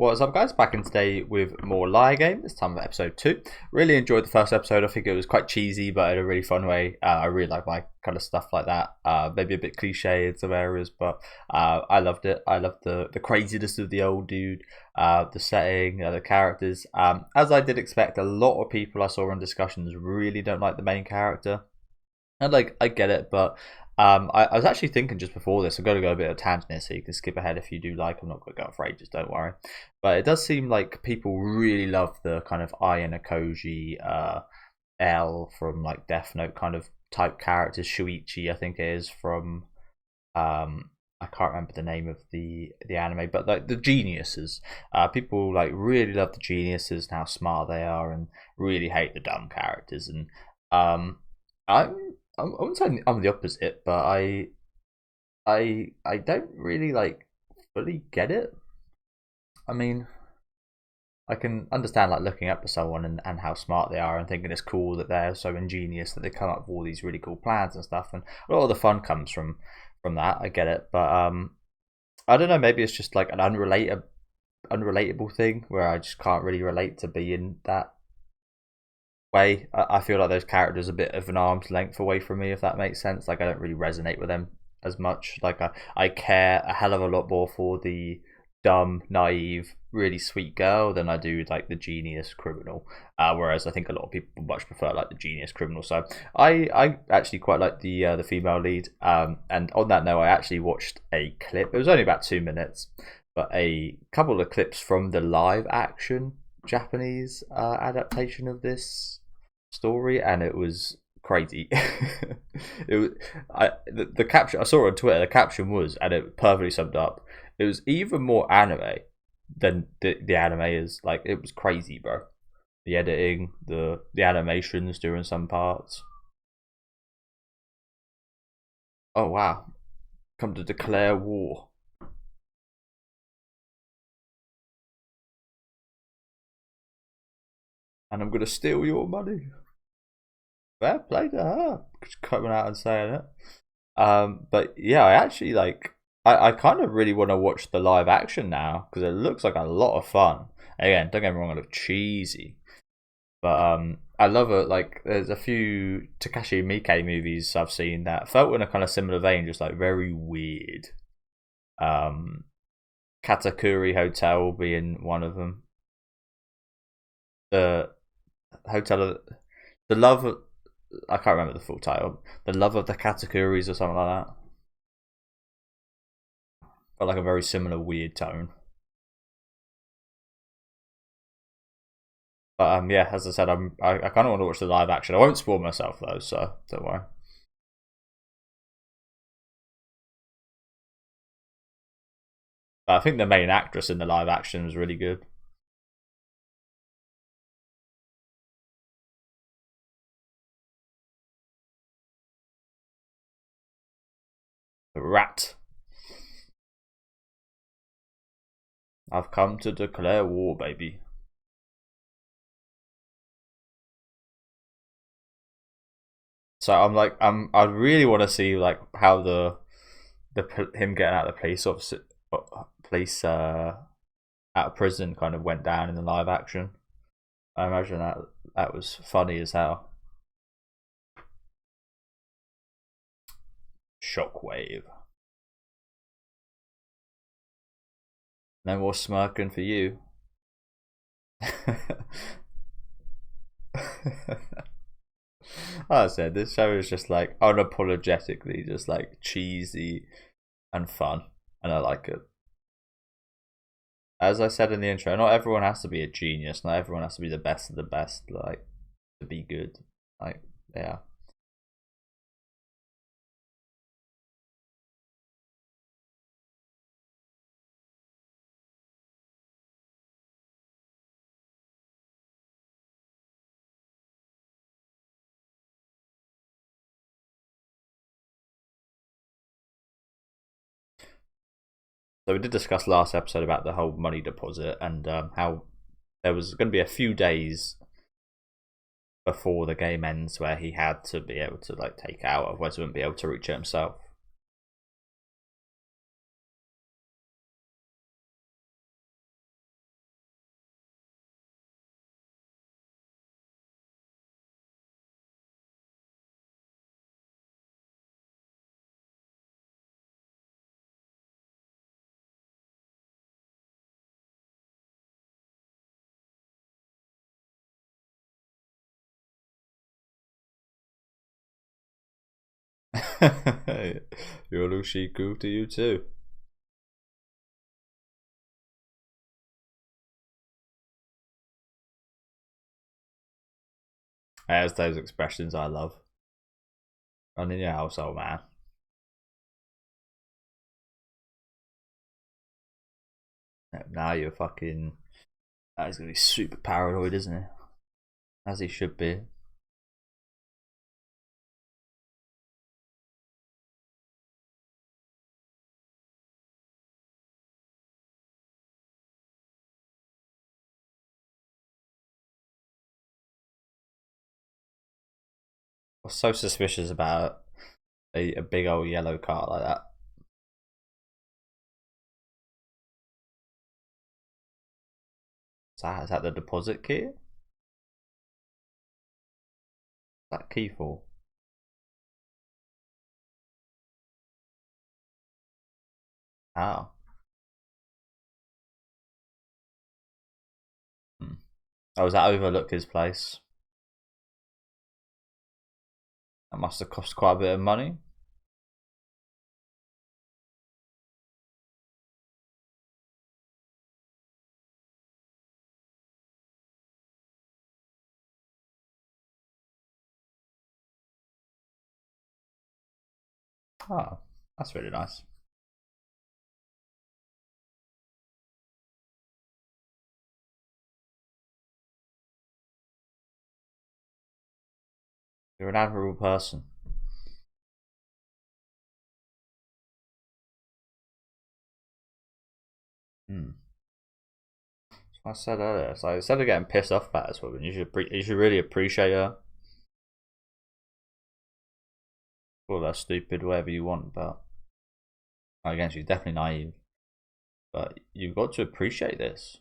What's up, guys? Back in today with more Liar Game, this time of episode 2. Really enjoyed the first episode. I think it was quite cheesy, but in a really fun way. I really like my kind of stuff like that. Maybe a bit cliche in some areas, but I loved it. I loved the craziness of the old dude, the setting, the characters. As I did expect, a lot of people I saw in discussions really don't like the main character. And like, I get it, but I was actually thinking just before this. I'm going to go a bit of a tangent here, so you can skip ahead if you do like. I'm not going to go for ages, don't worry. But it does seem like people really love the kind of Ayano Koji, L from like Death Note kind of type characters. Shuichi, I think it is from. I can't remember the name of the anime, but like the geniuses. People like really love the geniuses and how smart they are, and really hate the dumb characters. And I I wouldn't say I'm the opposite, but I don't really like fully get it. I mean, I can understand like looking up to someone and how smart they are and thinking it's cool that they're so ingenious that they come up with all these really cool plans and stuff, and a lot of the fun comes from that. I get it, but I don't know. Maybe it's just like an unrelatable thing where I just can't really relate to being that way. I feel like those characters are a bit of an arm's length away from me, if that makes sense. Like I don't really resonate with them as much. Like I care a hell of a lot more for the dumb, naive, really sweet girl than I do like the genius criminal. Whereas I think a lot of people much prefer like the genius criminal. So I actually quite like the female lead. And on that note, I actually watched a clip. It was only about 2 minutes, but a couple of clips from the live action Japanese adaptation of this story, and it was crazy. It was the caption I saw on Twitter. The caption was, and it perfectly summed up. It was even more anime than the anime is. Like it was crazy, bro. The editing, the animations during some parts. Oh wow! Come to declare war, and I'm gonna steal your money. Fair play to her, just coming out and saying it. But yeah, I actually like. I kind of really want to watch the live action now because it looks like a lot of fun. Again, don't get me wrong, it looks cheesy, but I love it. Like, there's a few Takashi Miike movies I've seen that felt in a kind of similar vein, just like very weird. Um, Katakuri Hotel being one of them. The Hotel of the Love. I can't remember the full title. The Love of the Katakuris or something like that. But like a very similar weird tone. But yeah, as I said, I kind of want to watch the live action. I won't spoil myself though, so don't worry. But I think the main actress in the live action was really good. The rat. I've come to declare war, baby. So I'm like, I really want to see like how the him getting out of the police officer, police out of prison kind of went down in the live action. I imagine that was funny as hell. Shockwave. No more smirking for you. Like I said, this show is just like unapologetically just like cheesy and fun, and I like it. As I said in the intro, not everyone has to be a genius. Not everyone has to be the best of the best. Like to be good. Like yeah. So we did discuss last episode about the whole money deposit and how there was going to be a few days before the game ends where he had to be able to like take out, otherwise he wouldn't be able to reach it himself. Yoroshiku to you too. There's those expressions I love. Running your household, man. Now you're fucking. He's gonna be super paranoid, isn't he? As he should be. What's so suspicious about a big old yellow car like that? Is that the deposit key? What's that key for? Oh. Oh, was that overlook his place? That must have cost quite a bit of money. Oh, that's really nice. You're an admirable person. Hmm. That's what I said earlier. So instead of getting pissed off about this woman, you should really appreciate her. Call her stupid, whatever you want, but again, she's definitely naive. But you've got to appreciate this.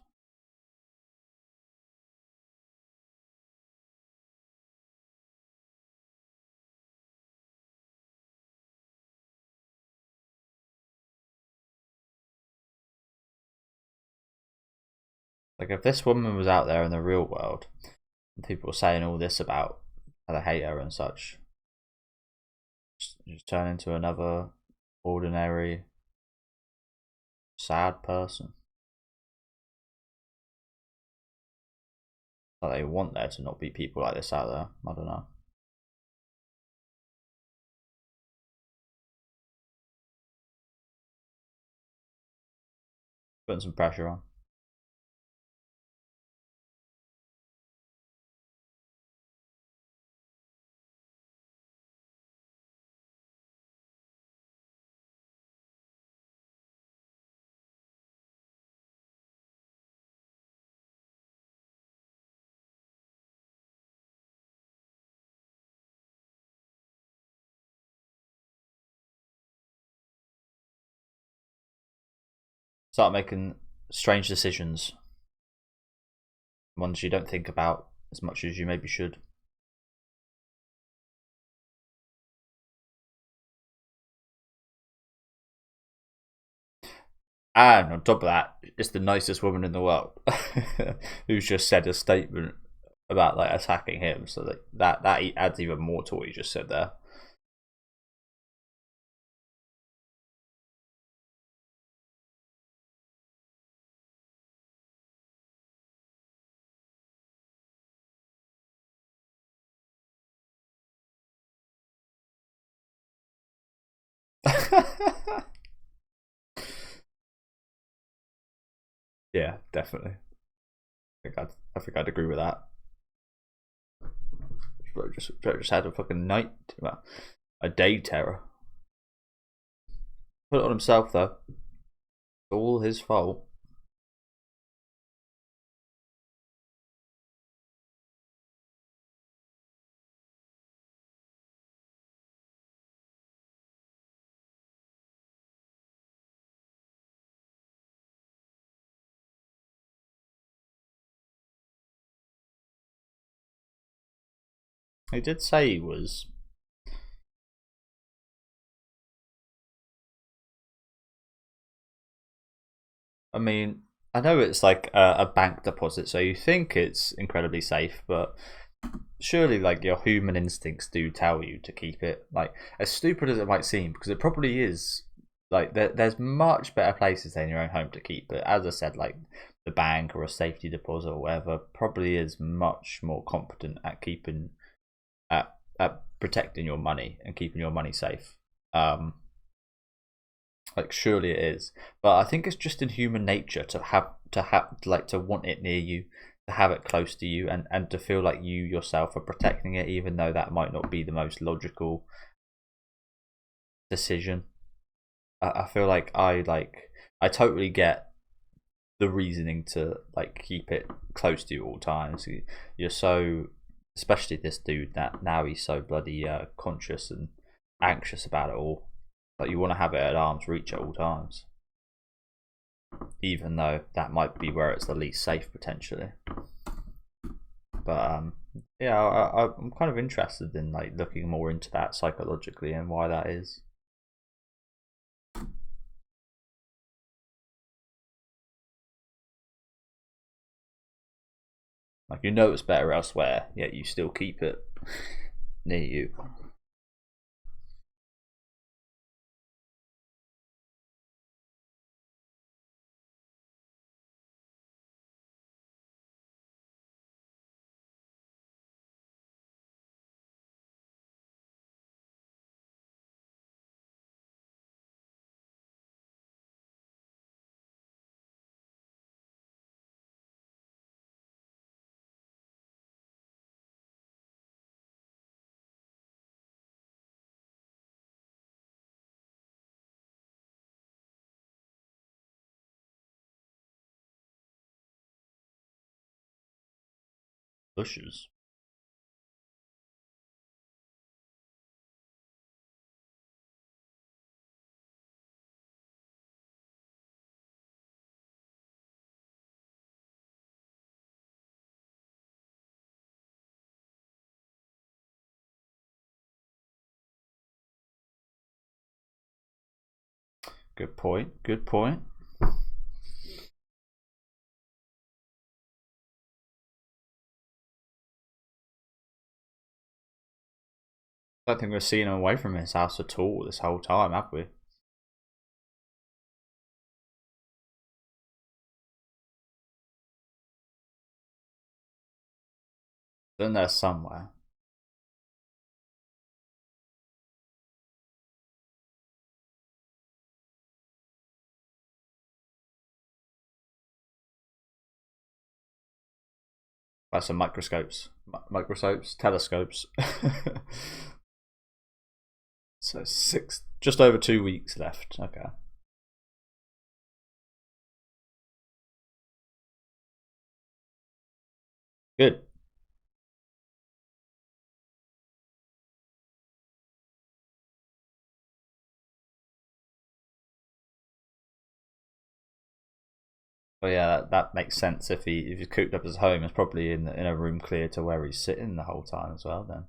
Like, if this woman was out there in the real world, and people were saying all this about how they hate her and such, just turn into another ordinary, sad person. Like, they want there to not be people like this out there. I don't know. Putting some pressure on. Start making strange decisions, ones you don't think about as much as you maybe should. And on top of that, it's the nicest woman in the world who's just said a statement about like attacking him. So that adds even more to what you just said there. Yeah, definitely. I think I'd agree with that. Bro just had a fucking night, a day terror. Put it on himself though. It's all his fault. He did say he was. I mean, I know it's like a bank deposit, so you think it's incredibly safe, but surely like your human instincts do tell you to keep it. Like as stupid as it might seem, because it probably is. Like there's much better places than your own home to keep it. As I said, like the bank or a safety deposit or whatever probably is much more competent at keeping at protecting your money and keeping your money safe. Like surely it is, but I think it's just in human nature to have like to want it near you, to have it close to you, and to feel like you yourself are protecting it, even though that might not be the most logical decision. I feel like I totally get the reasoning to like keep it close to you all times. You're so, especially this dude that now he's so bloody conscious and anxious about it all. Like you want to have it at arm's reach at all times, even though that might be where it's the least safe potentially. But yeah, I'm kind of interested in like looking more into that psychologically and why that is. Like you know it's better elsewhere, yet you still keep it near you. Bushes. Good point. Good point. I don't think we've seen him away from his house at all this whole time, have we? Then there's somewhere. By some microscopes, telescopes. So just over 2 weeks left. Okay. Good. Oh yeah, that makes sense. If he's cooped up his home, it's probably in a room clear to where he's sitting the whole time as well. Then.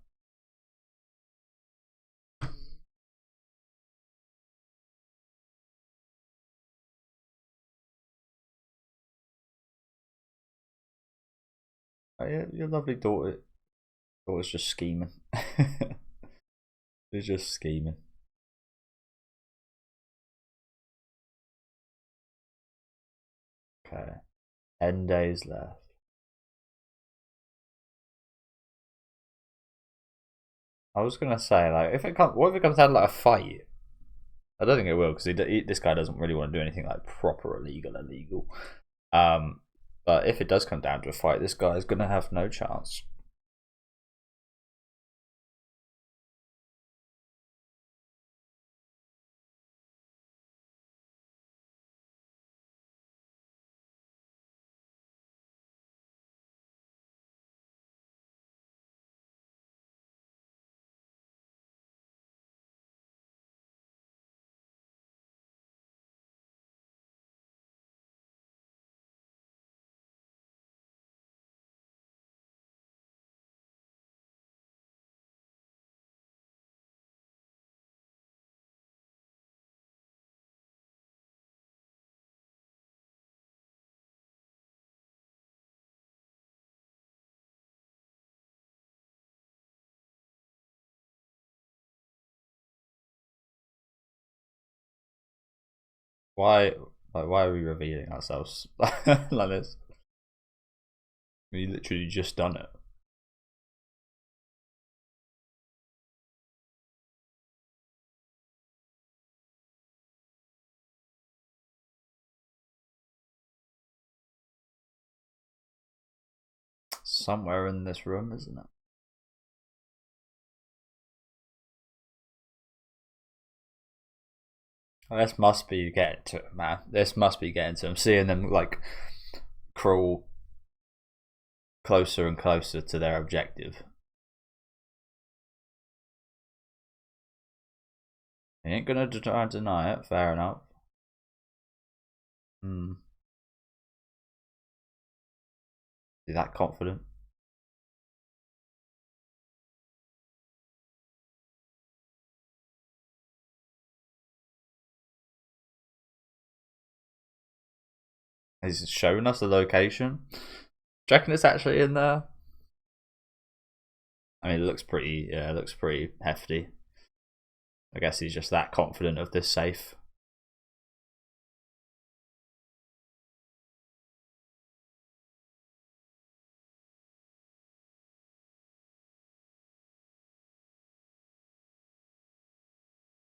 Oh, yeah, your lovely daughter's just scheming. She's just scheming. Okay. 10 days left. I was gonna say like what if it comes down to like a fight? I don't think it will because this guy doesn't really want to do anything like proper illegal. Um, but if it does come down to a fight, this guy is gonna have no chance. Why? Like, why are we revealing ourselves like this? We literally just done it. Somewhere in this room, isn't it? Oh, this must be getting to him, man. This must be getting to him. Seeing them like crawl closer and closer to their objective. He ain't gonna try and deny it. Fair enough. Is he that confident? He's showing us the location. Do you reckon it's actually in there? I mean, it looks pretty. Yeah, it looks pretty hefty. I guess he's just that confident of this safe.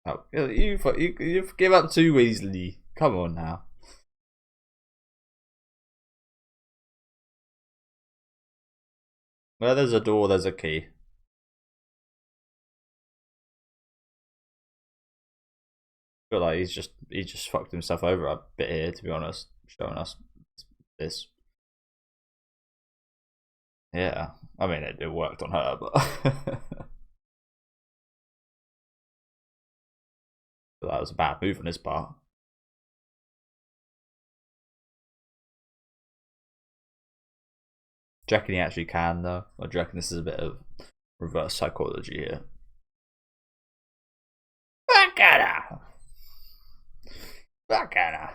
Oh, you give up too easily. Come on now. Where there's a door, there's a key. I feel like he just fucked himself over a bit here, to be honest, showing us this. Yeah, I mean it worked on her, but that was a bad move on his part. Do you reckon he actually can though? Or do you reckon this is a bit of reverse psychology here? Bacana! Bacana!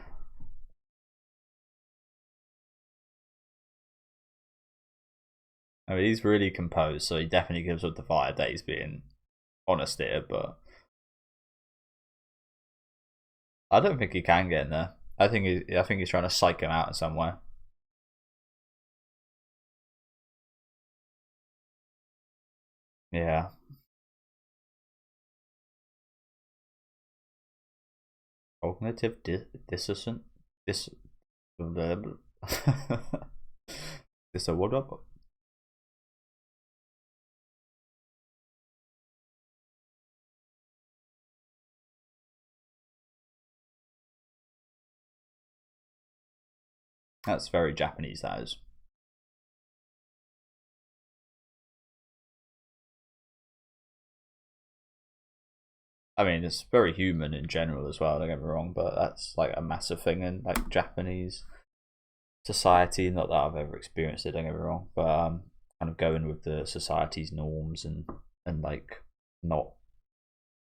I mean, he's really composed, so he definitely gives up the vibe that he's being honest here, but I don't think he can get in there. I think he's trying to psych him out in some way. Yeah. Cognitive dissonance. This. This a what up? That's very Japanese, that is. I mean, it's very human in general as well, don't get me wrong, but that's like a massive thing in like Japanese society. Not that I've ever experienced it, don't get me wrong, but kind of going with the society's norms and like not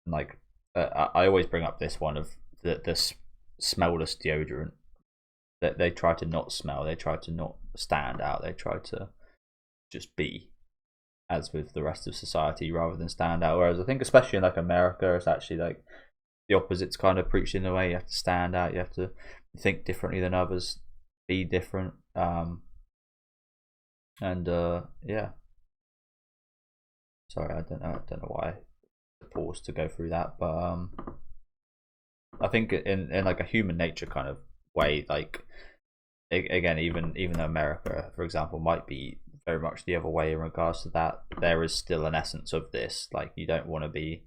like I always bring up this one of the smellless deodorant that they try to not smell, they try to not stand out, they try to just be as with the rest of society rather than stand out. Whereas I think especially in like America, it's actually like the opposite's kind of preached in a way. You have to stand out, you have to think differently than others, be different. And yeah. Sorry, I don't know why I paused to go through that, but I think in like a human nature kind of way, like again, even though America, for example, might be very much the other way in regards to that, there is still an essence of this. Like you don't want to be.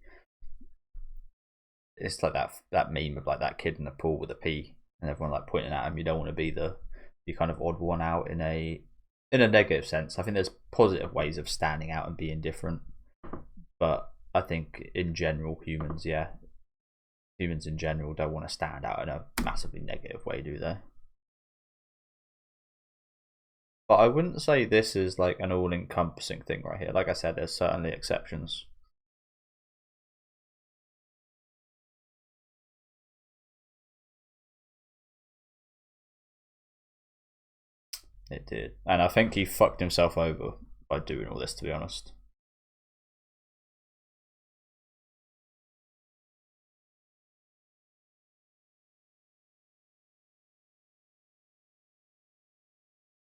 It's like that meme of like that kid in the pool with a pee and everyone like pointing at him. You don't want to be the kind of odd one out in a negative sense. I think there's positive ways of standing out and being different, but I think in general humans in general don't want to stand out in a massively negative way, do they? But I wouldn't say this is like an all-encompassing thing right here. Like I said, there's certainly exceptions. It did, and I think he fucked himself over by doing all this, to be honest.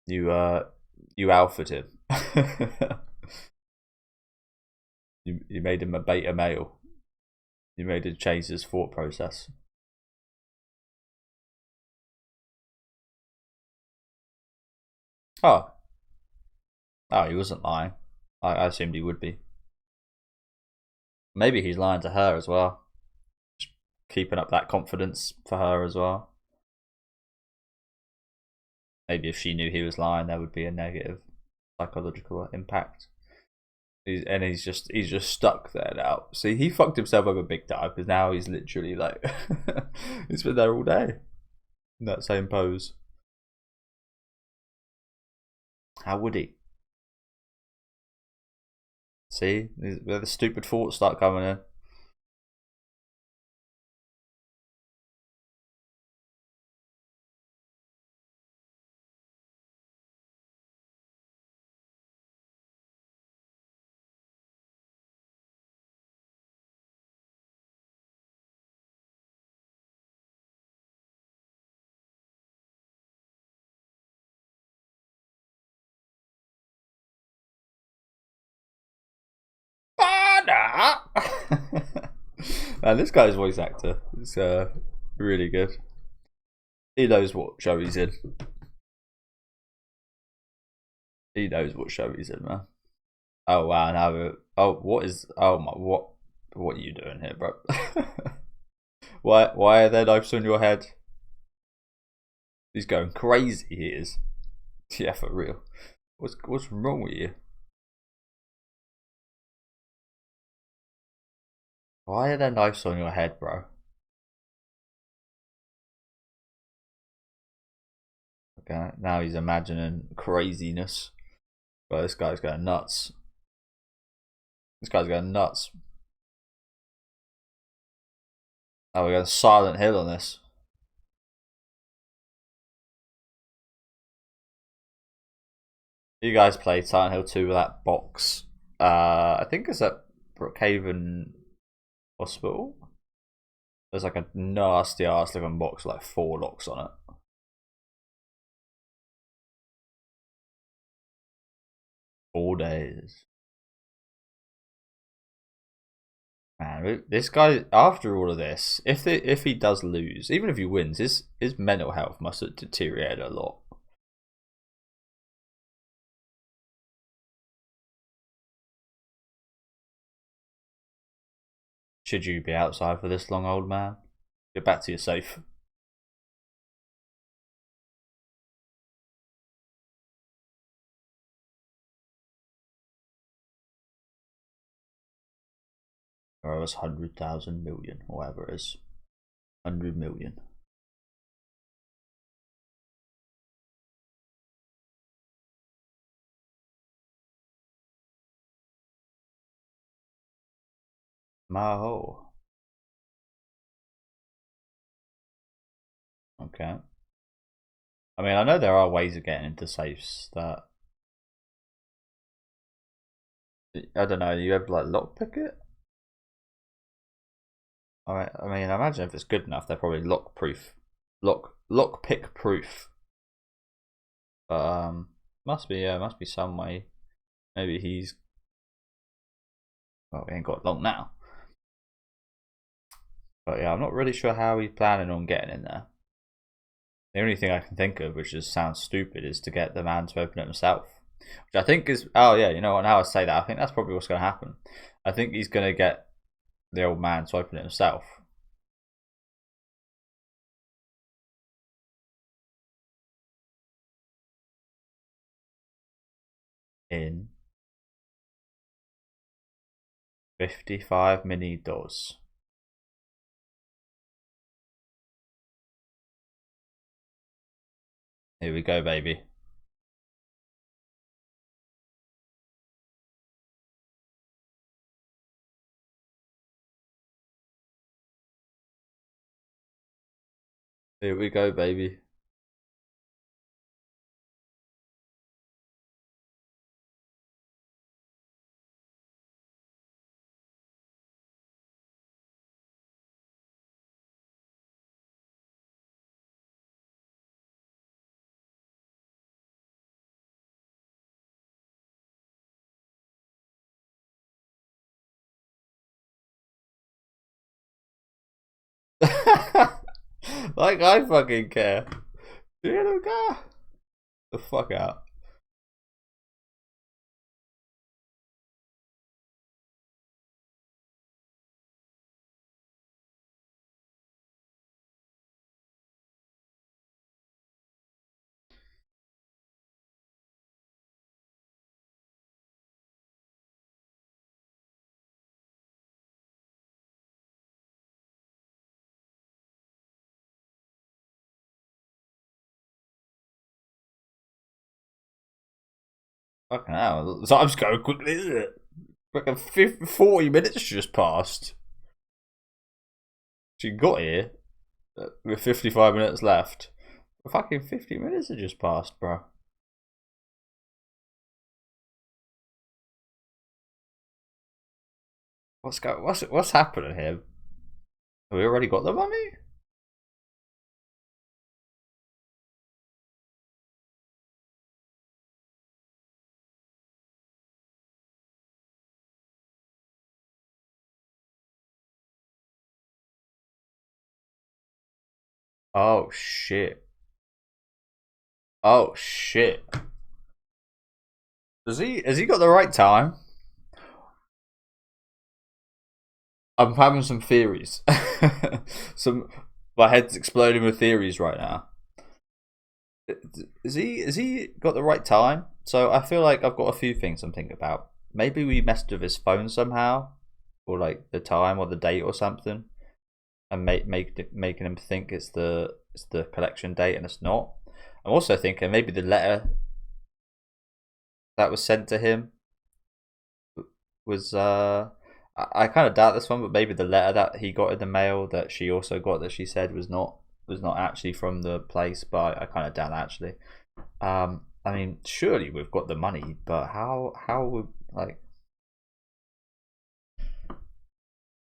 You alphaed him. you made him a beta male. You made him change his thought process. Oh, he wasn't lying. I assumed he would be. Maybe he's lying to her as well. Just keeping up that confidence for her as well. Maybe if she knew he was lying, there would be a negative psychological impact. He's just stuck there now. See, he fucked himself over big time because now he's literally like he's been there all day in that same pose. How would he? See, where the stupid thoughts start coming in. Man, this guy's voice actor is really good. He knows what show he's in. He knows what show he's in, man. Oh wow, now what is what are you doing here, bro? why are there knives on your head? He's going crazy, he is. Yeah, for real. What's wrong with you? Why are there knives on your head, bro? Okay, now he's imagining craziness. Bro, this guy's going nuts. This guy's going nuts. Oh, we're going Silent Hill on this. You guys played Silent Hill 2 with that box. I think it's at Brookhaven Hospital. There's like a nasty ass looking box with like 4 locks on it. $4. Man, this guy, after all of this, if he does lose, even if he wins, his mental health must have deteriorated a lot. Should you be outside for this long, old man? Get back to your safe. Or it was 100,000 million, or whatever it is. 100 million. Maho. Okay. I mean, I know there are ways of getting into safes that I don't know. You have like lockpick it. I mean, I imagine if it's good enough, they're probably lock proof, lockpick proof. But must be some way. Maybe he's well, we ain't got long now. But yeah, I'm not really sure how he's planning on getting in there. The only thing I can think of, which just sounds stupid, is to get the man to open it himself. Which I think is, oh yeah, you know what, now I say that, I think that's probably what's going to happen. I think he's going to get the old man to open it himself. In 55 mini doors. Here we go, baby. Here we go, baby. Like I fucking care. You don't care. The fuck out. Fucking hell. Time's going quickly, isn't it? Fucking 40 minutes just passed. She got here with 55 minutes left. Fucking 50 minutes have just passed, bro. What's happening here? Have we already got the money? Oh shit. Oh shit. Has he got the right time? I'm having some theories. My head's exploding with theories right now. Is he got the right time? So I feel like I've got a few things I'm thinking about. Maybe we messed with his phone somehow, or like the time or the date or something, and making him think it's the collection date and it's not. I'm also thinking maybe the letter that was sent to him was I kind of doubt this one, but maybe the letter that he got in the mail that she also got that she said was not actually from the place, but I kind of doubt that actually. I mean, surely we've got the money, but how would like,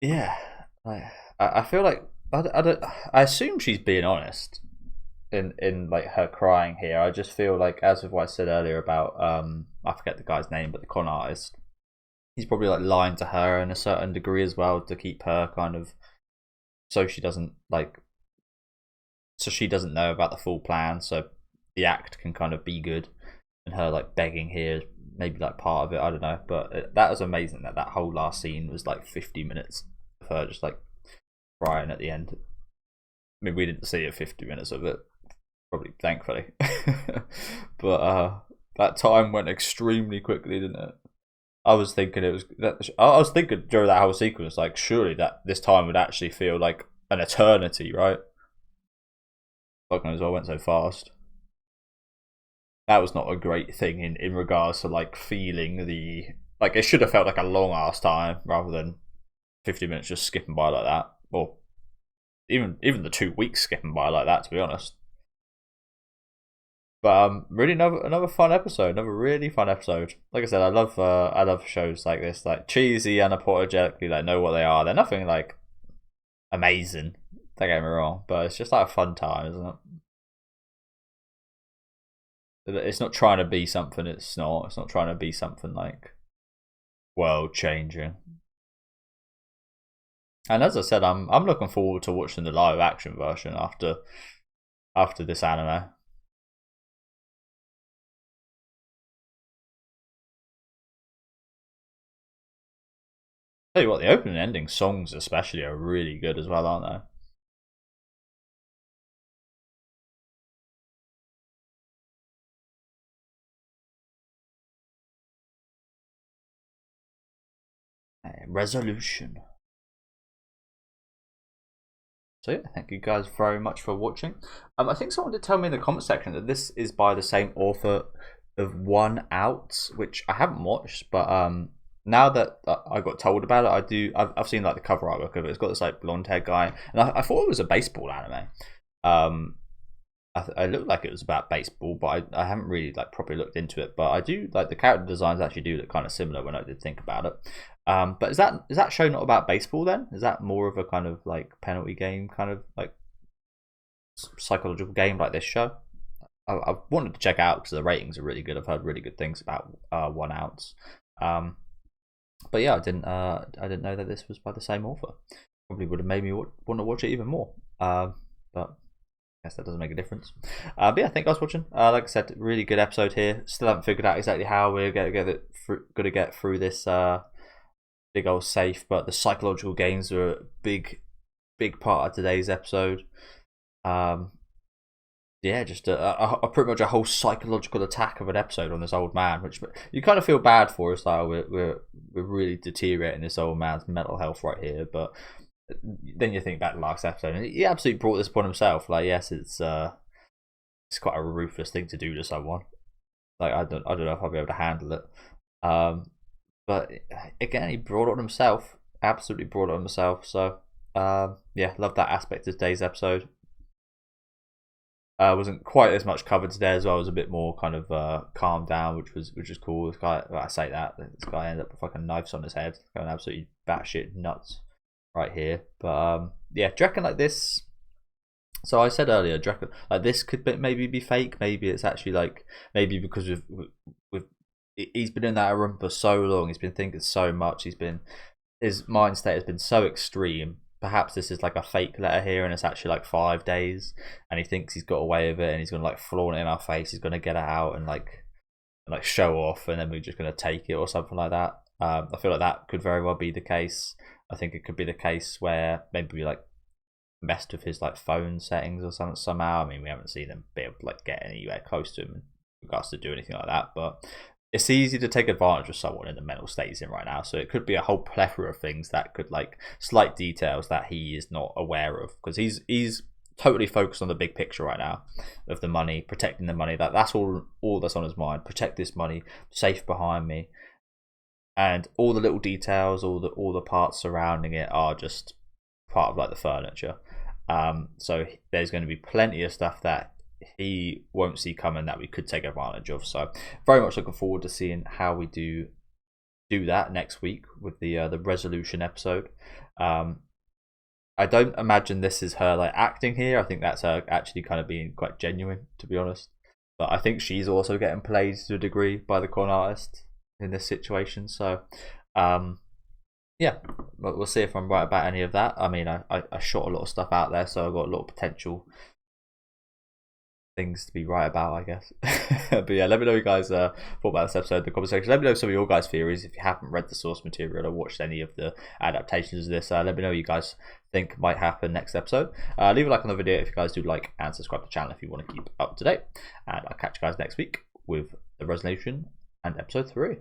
yeah, like I feel like I don't. I assume she's being honest in like her crying here. I just feel like, as with what I said earlier about I forget the guy's name, but the con artist, he's probably like lying to her in a certain degree as well to keep her kind of, so she doesn't like, so she doesn't know about the full plan, so the act can kind of be good, and her like begging here maybe like part of it. I don't know, but that was amazing that whole last scene was like 50 minutes of her just like crying at the end. I mean, we didn't see 50 minutes of it, probably thankfully, but that time went extremely quickly, didn't it? I was thinking it was that. I was thinking during that whole sequence, like, surely that this time would actually feel like an eternity, right? Fucking as well went so fast. That was not a great thing in regards to like feeling the, like, it should have felt like a long ass time rather than 50 minutes just skipping by like that, or even the 2 weeks skipping by like that, to be honest. But really another fun episode, another really fun episode. Like I said, I love shows like this, like cheesy, unapologetically, like know what they are. They're nothing like amazing. Don't get me wrong, but it's just like a fun time, isn't it? It's not trying to be something. It's not. It's not trying to be something like world changing. And as I said, I'm looking forward to watching the live action version after this anime. Tell you what, the opening and ending songs especially are really good as well, aren't they? Resolution. So yeah, thank you guys very much for watching. I think someone did tell me in the comment section that this is by the same author of One Out, which I haven't watched, but now that I got told about it, I've seen like the cover artwork of it. It's got this like blonde haired guy, and I thought it was a baseball anime. I looked like it was about baseball, but I haven't really like properly looked into it. But I do like the character designs actually do look kind of similar when I did think about it. But is that show not about baseball then? Is that more of a kind of like penalty game, kind of like psychological game like this show? I wanted to check out because the ratings are really good. I've heard really good things about One Ounce. But yeah, I didn't know that this was by the same author. Probably would have made me want to watch it even more. But I guess that doesn't make a difference. But yeah, thank you guys for watching. Like I said, really good episode here. Still haven't figured out exactly how we're going to get through this big old safe, but the psychological games are a big part of today's episode. Yeah, just a pretty much a whole psychological attack of an episode on this old man, which you kind of feel bad for us. Like we're really deteriorating this old man's mental health right here. But then you think back to the last episode, and he absolutely brought this upon himself. Like, yes, it's quite a ruthless thing to do to someone. Like, I don't know if I'll be able to handle it. But again, he brought it on himself. Absolutely brought it on himself. So yeah, love that aspect of today's episode. Wasn't quite as much covered today as well. It was a bit more kind of calmed down, which was cool. This guy, I say that this guy ended up with fucking knives on his head, going absolutely batshit nuts right here. But yeah, do you reckon like this? So I said earlier, do you reckon like this could maybe be fake? Maybe it's actually like maybe because he's been in that room for so long. He's been thinking so much. His mind state has been so extreme. Perhaps this is like a fake letter here, and it's actually like 5 days, and he thinks he's got away with it, and he's gonna like flaunt it in our face. He's gonna get it out and like show off, and then we're just gonna take it or something like that. I feel like that could very well be the case. I think it could be the case where maybe we like messed with his like phone settings or something somehow. I mean, we haven't seen them be able to like get anywhere close to him in regards to do anything like that, but it's easy to take advantage of someone in the mental state he's in right now. So it could be a whole plethora of things that could like slight details that he is not aware of, because he's totally focused on the big picture right now of the money, protecting the money. That's all that's on his mind. Protect this money, safe behind me, and all the little details, all the parts surrounding it are just part of like the furniture. So there's going to be plenty of stuff that he won't see coming that we could take advantage of. So very much looking forward to seeing how we do that next week with the resolution episode. I don't imagine this is her like acting here. I think that's her actually kind of being quite genuine, to be honest. But I think she's also getting played to a degree by the con artist in this situation. So yeah, but we'll see if I'm right about any of that. I mean, I shot a lot of stuff out there, so I've got a lot of potential things to be right about, I guess. But yeah, let me know what you guys thought about this episode in the comment section. Let me know some of your guys' theories if you haven't read the source material or watched any of the adaptations of this. Let me know what you guys think might happen next episode. Leave a like on the video if you guys do like, and subscribe to the channel if you want to keep up to date. And I'll catch you guys next week with the resolution and episode 3.